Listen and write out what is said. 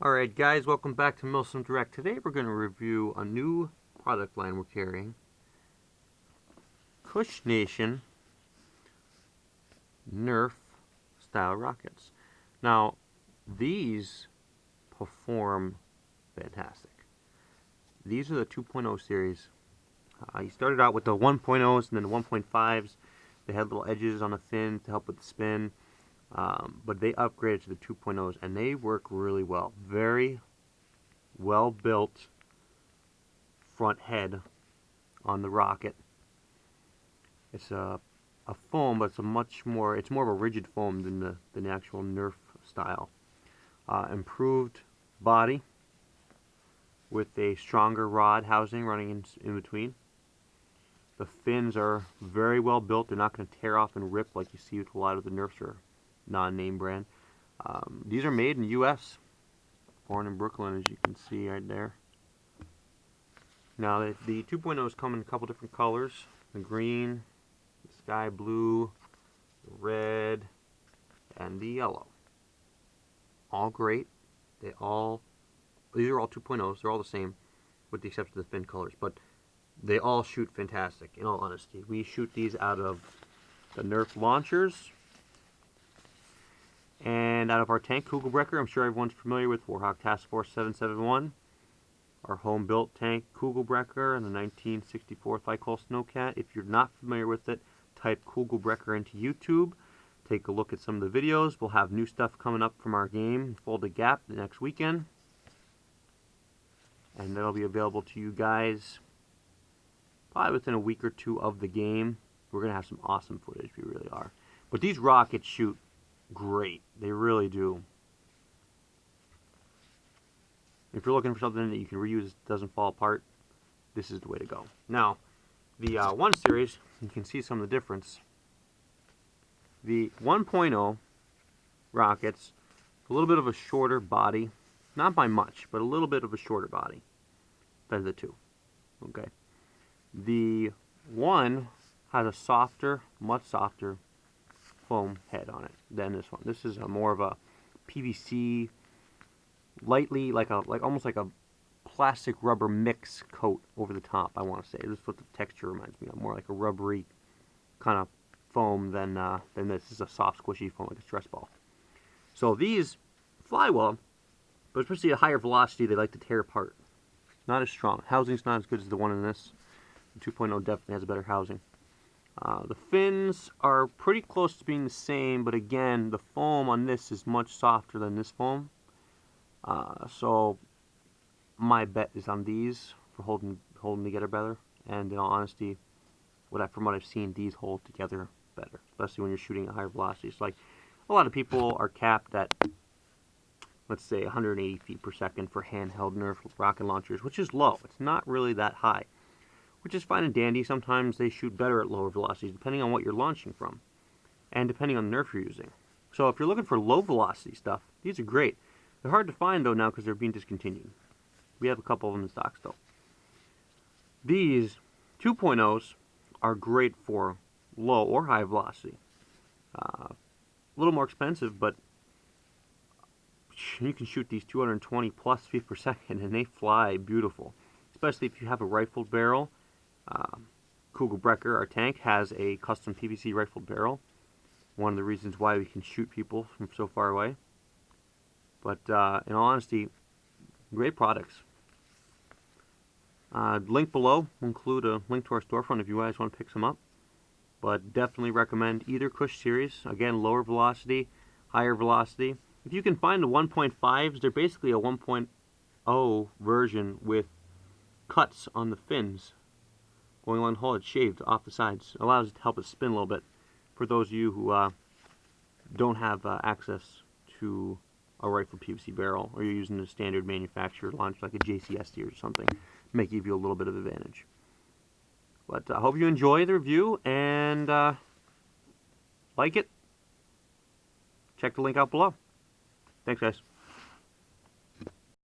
Alright guys, welcome back to MILSIM Direct. Today we're going to review a new product line we're carrying. KUSH Nation Nerf style rockets. Now, these perform fantastic. These are the 2.0 series. You started out with the 1.0s and then the 1.5s. They had little edges on the fin to help with the spin. But they upgraded to the 2.0s and they work really well. Very well built front head on the rocket. It's a foam, but it's more of a rigid foam than the actual Nerf style. Improved body with a stronger rod housing running in between. The fins are very well built. They're not going to tear off and rip like you see with a lot of the Nerfs or non-name brand. These are made in U.S. Born in Brooklyn, as you can see right there. Now the 2.0s come in a couple different colors: the green, the sky blue, the red, and the yellow. All great. These are all 2.0s. They're all the same, with the exception of the fin colors. But they all shoot fantastic. In all honesty, we shoot these out of the Nerf launchers. And out of our tank, Kugelbrecher, I'm sure everyone's familiar with Warhawk Task Force 771. Our home-built tank, Kugelbrecher, and the 1964 Thiokol Snowcat. If you're not familiar with it, type Kugelbrecher into YouTube. Take a look at some of the videos. We'll have new stuff coming up from our game, Folded Gap, the next weekend. And that'll be available to you guys probably within a week or two of the game. We're going to have some awesome footage, we really are. But these rockets shoot great. They really do. If you're looking for something that you can reuse, doesn't fall apart, this is the way to go. Now, the 1 series, you can see some of the difference. The 1.0 rockets, a little bit of a shorter body, not by much, but a little bit of a shorter body than the 2. Okay. The 1 has a softer, much softer foam head on it than this one. This is more of a PVC, lightly almost like a plastic rubber mix coat over the top. I want to say this is what the texture reminds me of, more like a rubbery kind of foam than this. This is a soft, squishy foam like a stress ball. So these fly well, but especially at higher velocity, they like to tear apart. Not as strong. Housing's not as good as the one in this. The 2.0 definitely has a better housing. The fins are pretty close to being the same, but again, the foam on this is much softer than this foam. So my bet is on these for holding together better. And in all honesty, from what I've seen, these hold together better, especially when you're shooting at higher velocities. Like a lot of people are capped at, let's say, 180 feet per second for handheld Nerf rocket launchers, which is low. It's not really that high, which is fine and dandy. Sometimes they shoot better at lower velocities, depending on what you're launching from, and depending on the Nerf you're using. So if you're looking for low velocity stuff, these are great. They're hard to find, though, now because they're being discontinued. We have a couple of them in stock still. These 2.0s are great for low or high velocity. A little more expensive, but you can shoot these 220 plus feet per second, and they fly beautiful, especially if you have a rifled barrel. Kugelbrecher, our tank, has a custom PVC rifled barrel. One of the reasons why we can shoot people from so far away. But in all honesty, great products. Link below will include a link to our storefront if you guys want to pick some up. But definitely recommend either KUSH series. Again, lower velocity, higher velocity. If you can find the 1.5s, they're basically a 1.0 version with cuts on the fins going along the hull. It's shaved off the sides. It allows it to help it spin a little bit for those of you who don't have access to a rifled PVC barrel, or you're using a standard manufacturer launch like a JCSD or something. It may give you a little bit of advantage. But I hope you enjoy the review and like it. Check the link out below. Thanks, guys.